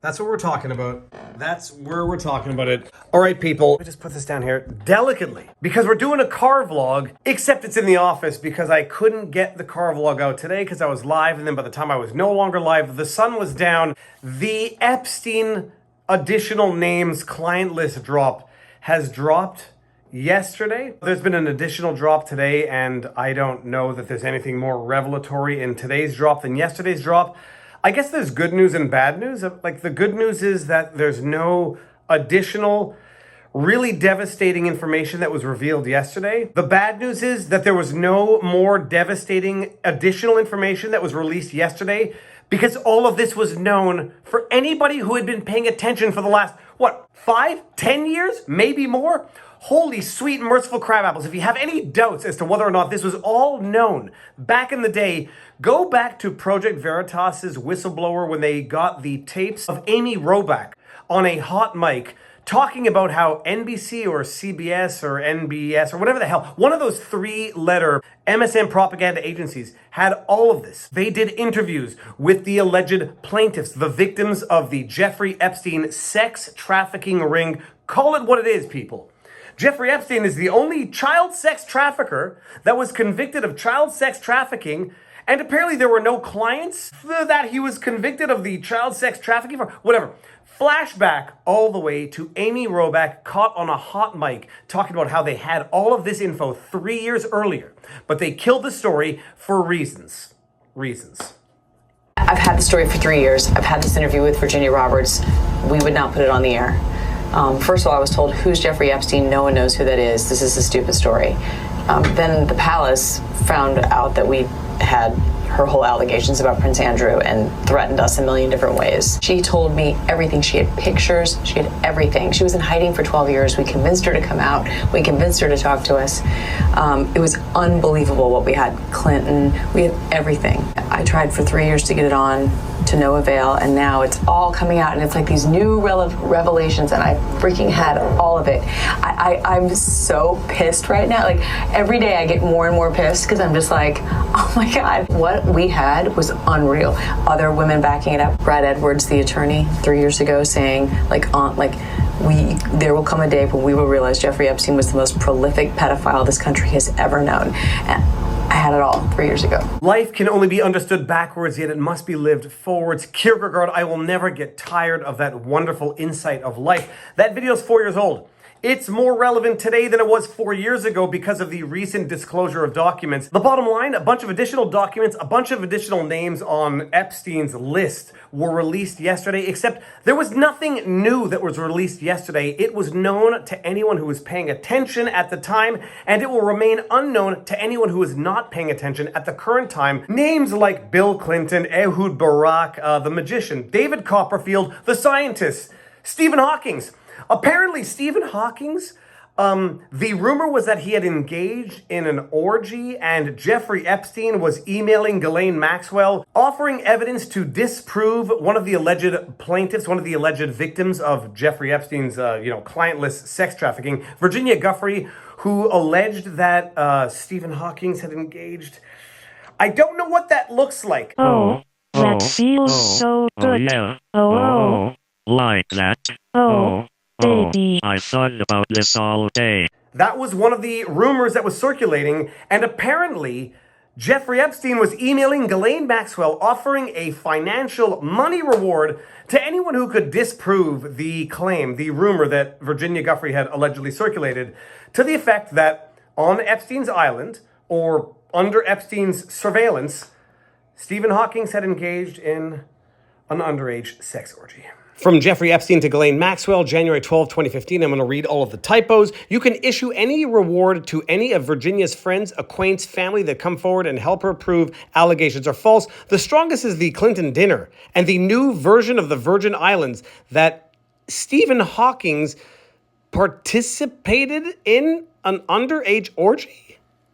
That's what we're talking about. That's where we're talking about it. All right, people. Let me just put this down here delicately because we're doing a car vlog, except it's in the office because I couldn't get the car vlog out today because I was live. And then by the time I was no longer live, the sun was down. The Epstein additional names client list drop has dropped yesterday. There's been an additional drop today, and I don't know that there's anything more revelatory in today's drop than yesterday's drop. I guess there's good news and bad news. Like, the good news is that there's no additional really devastating information that was revealed yesterday. The bad news is that there was no more devastating additional information that was released yesterday because all of this was known for anybody who had been paying attention for the last, 5, 10 years, maybe more? Holy sweet merciful crabapples. If you have any doubts as to whether or not this was all known back in the day, go back to Project Veritas's whistleblower when they got the tapes of Amy Robach on a hot mic talking about how NBC or CBS or NBS or whatever the hell, one of those 3-letter MSM propaganda agencies had all of this. They did interviews with the alleged plaintiffs, the victims of the Jeffrey Epstein sex trafficking ring. Call it what it is, people. Jeffrey Epstein is the only child sex trafficker that was convicted of child sex trafficking, and apparently there were no clients that he was convicted of the child sex trafficking for. Whatever. Flashback all the way to Amy Robach caught on a hot mic talking about how they had all of this info 3 years earlier, but they killed the story for reasons. I've had the story for 3 years. I've had this interview with Virginia Roberts. We would not put it on the air. First of all, I was told, who's Jeffrey Epstein? No one knows who that is. This is a stupid story. Then the palace found out that we had her whole allegations about Prince Andrew and threatened us a million different ways. She told me everything. She had pictures. She had everything. She was in hiding for 12 years. We convinced her to come out. We convinced her to talk to us. It was unbelievable what we had. Clinton, we had everything. I tried for 3 years to get it on, to no avail, and now it's all coming out, and it's like these new revelations, and I freaking had all of it. I'm so pissed right now. Like, every day I get more and more pissed because I'm just like, oh my God, what we had was unreal. Other women backing it up. Brad Edwards, the attorney, 3 years ago, saying there will come a day when we will realize Jeffrey Epstein was the most prolific pedophile this country has ever known. And I had it all 3 years ago. Life can only be understood backwards, yet it must be lived forwards. Kierkegaard, I will never get tired of that wonderful insight of life. That video is 4 years old. It's more relevant today than it was 4 years ago because of the recent disclosure of documents. The bottom line, a bunch of additional documents, a bunch of additional names on Epstein's list were released yesterday, except there was nothing new that was released yesterday. It was known to anyone who was paying attention at the time, and it will remain unknown to anyone who is not paying attention at the current time. Names like Bill Clinton, Ehud Barak, the magician, David Copperfield, the scientist, Stephen Hawking. Apparently, Stephen Hawking, the rumor was that he had engaged in an orgy, and Jeffrey Epstein was emailing Ghislaine Maxwell, offering evidence to disprove one of the alleged plaintiffs, one of the alleged victims of Jeffrey Epstein's, client list sex trafficking, Virginia Giuffre, who alleged that Stephen Hawking had engaged. I don't know what that looks like. That feels so good. Yeah. Like that. Baby. I thought about this all day. That was one of the rumors that was circulating, and apparently Jeffrey Epstein was emailing Ghislaine Maxwell offering a financial money reward to anyone who could disprove the claim, the rumor that Virginia Giuffre had allegedly circulated, to the effect that on Epstein's island, or under Epstein's surveillance, Stephen Hawking had engaged in an underage sex orgy. From Jeffrey Epstein to Ghislaine Maxwell, January 12, 2015. I'm going to read all of the typos. You can issue any reward to any of Virginia's friends, acquaintance, family that come forward and help her prove allegations are false. The strongest is the Clinton dinner and the new version of the Virgin Islands that Stephen Hawking participated in an underage orgy.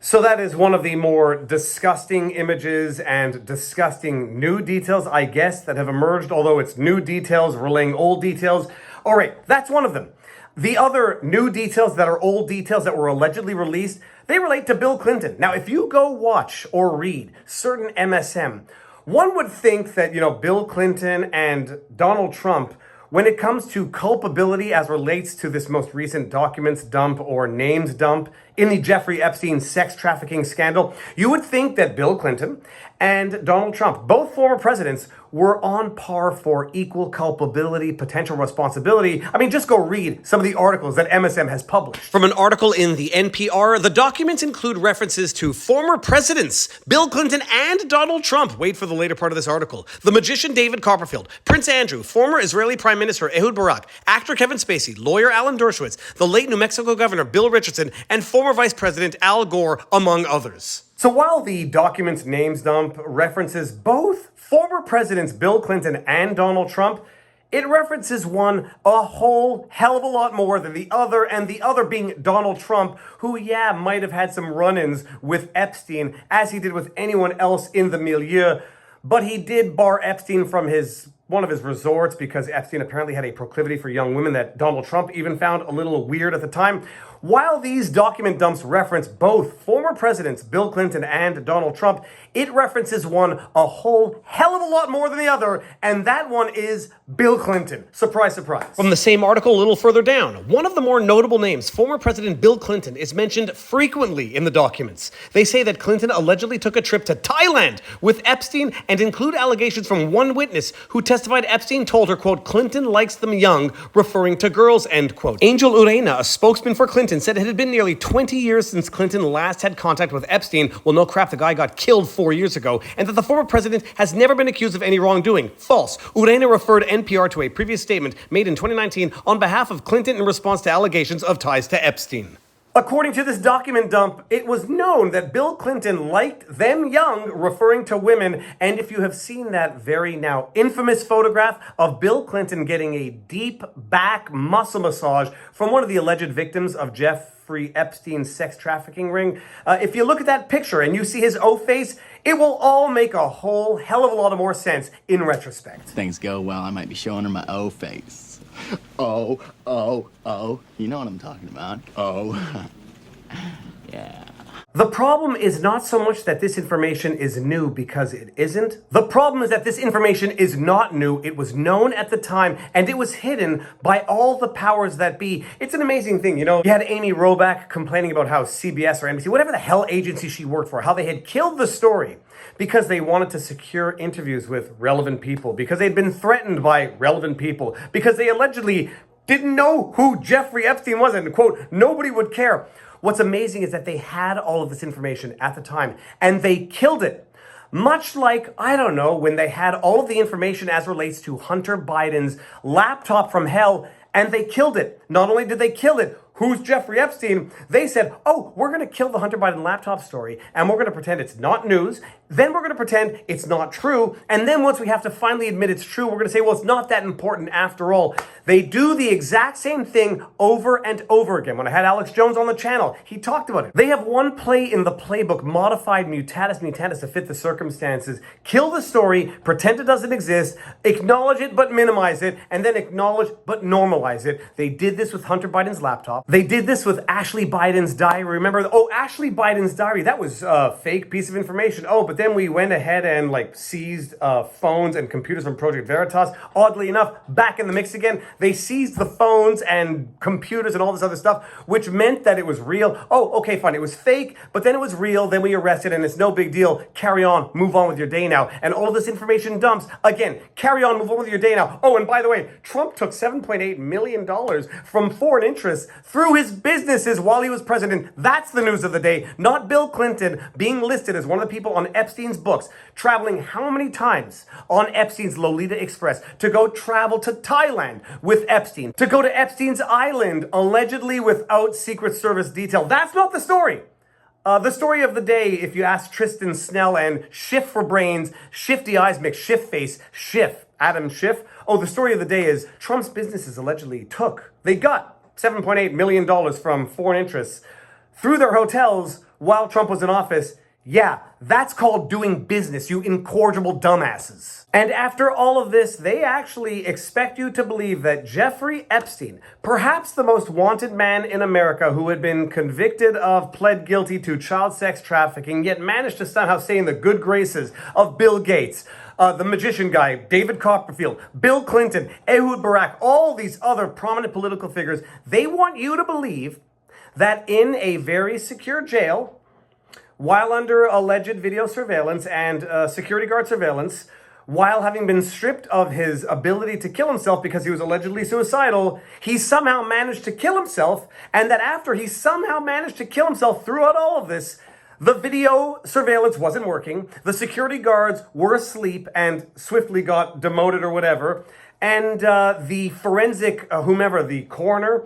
So that is one of the more disgusting images and disgusting new details, I guess, that have emerged, although it's new details relaying old details. All right, that's one of them. The other new details that are old details that were allegedly released, they relate to Bill Clinton. Now, if you go watch or read certain MSM, One would think that, Bill Clinton and Donald Trump, when it comes to culpability as relates to this most recent documents dump or names dump in the Jeffrey Epstein sex trafficking scandal, you would think that Bill Clinton and Donald Trump, both former presidents, were on par for equal culpability, potential responsibility. I mean, just go read some of the articles that MSM has published. From an article in the NPR, the documents include references to former presidents, Bill Clinton and Donald Trump. Wait for the later part of this article. The magician David Copperfield, Prince Andrew, former Israeli Prime Minister Ehud Barak, actor Kevin Spacey, lawyer Alan Dershowitz, the late New Mexico Governor Bill Richardson, and former Vice President Al Gore, among others. So while the documents names dump references both former presidents Bill Clinton and Donald Trump, it references one a whole hell of a lot more than the other, and the other being Donald Trump, who, might have had some run-ins with Epstein, as he did with anyone else in the milieu, but he did bar Epstein from one of his resorts because Epstein apparently had a proclivity for young women that Donald Trump even found a little weird at the time. While these document dumps reference both former presidents Bill Clinton and Donald Trump, it references one a whole hell of a lot more than the other, and that one is Bill Clinton. Surprise, surprise. From the same article a little further down, one of the more notable names, former President Bill Clinton, is mentioned frequently in the documents. They say that Clinton allegedly took a trip to Thailand with Epstein and include allegations from one witness who testified Epstein told her, quote, Clinton likes them young, referring to girls, end quote. Angel Urena, a spokesman for Clinton, said it had been nearly 20 years since Clinton last had contact with Epstein. Well, no crap, the guy got killed 4 years ago, and that the former president has never been accused of any wrongdoing. False. Urena referred NPR to a previous statement made in 2019 on behalf of Clinton in response to allegations of ties to Epstein. According to this document dump, it was known that Bill Clinton liked them young, referring to women. And if you have seen that very now infamous photograph of Bill Clinton getting a deep back muscle massage from one of the alleged victims of Jeffrey Epstein's sex trafficking ring, if you look at that picture and you see his O face, it will all make a whole hell of a lot of more sense in retrospect. Things go well, I might be showing her my O face. Oh, oh, oh. You know what I'm talking about. Oh. Yeah. The problem is not so much that this information is new, because it isn't. The problem is that this information is not new. It was known at the time, and it was hidden by all the powers that be. It's an amazing thing, You had Amy Robach complaining about how CBS or NBC, whatever the hell agency she worked for, how they had killed the story because they wanted to secure interviews with relevant people, because they'd been threatened by relevant people, because they allegedly didn't know who Jeffrey Epstein was, and, quote, nobody would care. What's amazing is that they had all of this information at the time, and they killed it. Much like, I don't know, when they had all of the information as relates to Hunter Biden's laptop from hell, and they killed it. Not only did they kill it, who's Jeffrey Epstein? They said, oh, we're going to kill the Hunter Biden laptop story, and we're going to pretend it's not news. Then we're going to pretend it's not true. And then once we have to finally admit it's true, we're going to say, well, it's not that important after all. They do the exact same thing over and over again. When I had Alex Jones on the channel, he talked about it. They have one play in the playbook, modified mutatis mutandis to fit the circumstances. Kill the story, pretend it doesn't exist, acknowledge it but minimize it, and then acknowledge but normalize it. They did this with Hunter Biden's laptop. They did this with Ashley Biden's diary. Remember, Ashley Biden's diary, that was a fake piece of information. But then we went ahead and seized phones and computers from Project Veritas. Oddly enough, back in the mix again, they seized the phones and computers and all this other stuff, which meant that it was real. Okay, fine, it was fake, but then it was real, then we arrested, and it's no big deal. Carry on, move on with your day now. And all of this information dumps, again, carry on, move on with your day now. And by the way, Trump took $7.8 million from foreign interests through his businesses while he was president. That's the news of the day, not Bill Clinton being listed as one of the people on Epstein's books, traveling how many times on Epstein's Lolita Express to go travel to Thailand with Epstein, to go to Epstein's island, allegedly without Secret Service detail. That's not the story. The story of the day, if you ask Tristan Snell and Schiff for brains, Shifty Eyes make Schiff face, Schiff, Adam Schiff. The story of the day is Trump's businesses allegedly they got $7.8 million from foreign interests through their hotels while Trump was in office. Yeah, that's called doing business, you incorrigible dumbasses. And after all of this, they actually expect you to believe that Jeffrey Epstein, perhaps the most wanted man in America who had been convicted of, pled guilty to child sex trafficking, yet managed to somehow stay in the good graces of Bill Gates, the magician guy, David Copperfield, Bill Clinton, Ehud Barak, all these other prominent political figures, they want you to believe that in a very secure jail, while under alleged video surveillance and security guard surveillance, while having been stripped of his ability to kill himself because he was allegedly suicidal, he somehow managed to kill himself, and that after he somehow managed to kill himself throughout all of this, the video surveillance wasn't working, the security guards were asleep and swiftly got demoted or whatever, and the forensic, whomever, the coroner,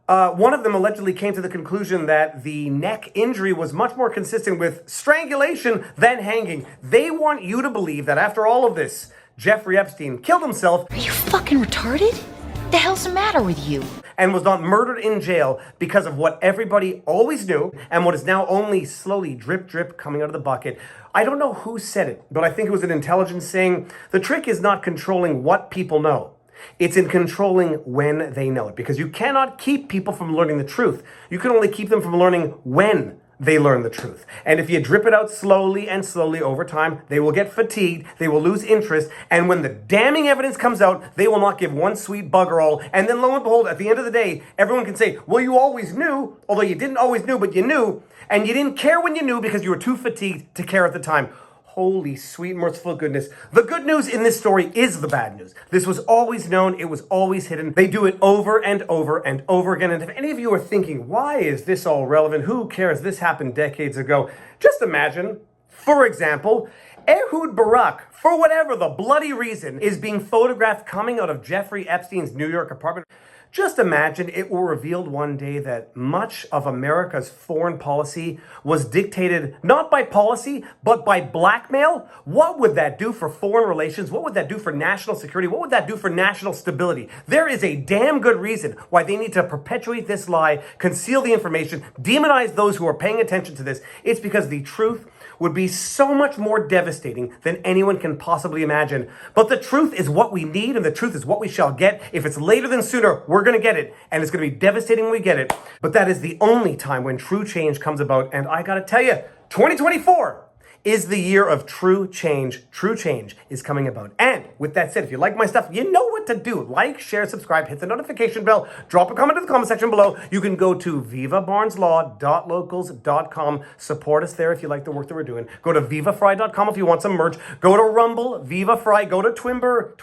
one of them allegedly came to the conclusion that the neck injury was much more consistent with strangulation than hanging. They want you to believe that after all of this, Jeffrey Epstein killed himself. Are you fucking retarded? The hell's the matter with you? And was not murdered in jail because of what everybody always knew and what is now only slowly drip, drip coming out of the bucket. I don't know who said it, but I think it was an intelligence saying, the trick is not controlling what people know. It's in controlling when they know it, because you cannot keep people from learning the truth. You can only keep them from learning when they learn the truth. And if you drip it out slowly and slowly over time, they will get fatigued, they will lose interest, and when the damning evidence comes out, they will not give one sweet bugger all. And then lo and behold, at the end of the day, everyone can say, well, you always knew, although you didn't always knew, but you knew, and you didn't care when you knew because you were too fatigued to care at the time. Holy sweet merciful goodness. The good news in this story is the bad news. This was always known. It was always hidden. They do it over and over and over again. And if any of you are thinking, why is this all relevant? Who cares? This happened decades ago. Just imagine, for example, Ehud Barak, for whatever the bloody reason, is being photographed coming out of Jeffrey Epstein's New York apartment. Just imagine it were revealed one day that much of America's foreign policy was dictated not by policy, but by blackmail. What would that do for foreign relations? What would that do for national security? What would that do for national stability? There is a damn good reason why they need to perpetuate this lie, conceal the information, demonize those who are paying attention to this. It's because the truth would be so much more devastating than anyone can possibly imagine. But the truth is what we need, and the truth is what we shall get. If it's later than sooner, we're going to get it, and it's going to be devastating when we get it. But that is the only time when true change comes about, and I got to tell you, 2024 is the year of true change. True change is coming about. And with that said, if you like my stuff, you know what to do. Like, share, subscribe, hit the notification bell, drop a comment in the comment section below. You can go to vivabarneslaw.locals.com. Support us there if you like the work that we're doing. Go to vivafry.com if you want some merch. Go to Rumble, Viva Fry. Go to Twitter,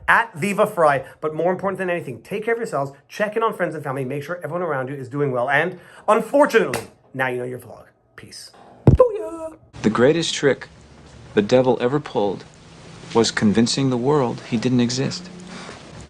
at Viva Fry. But more important than anything, take care of yourselves, check in on friends and family, make sure everyone around you is doing well. And unfortunately, now you know your vlog. Peace. Booyah! The greatest trick the devil ever pulled was convincing the world he didn't exist.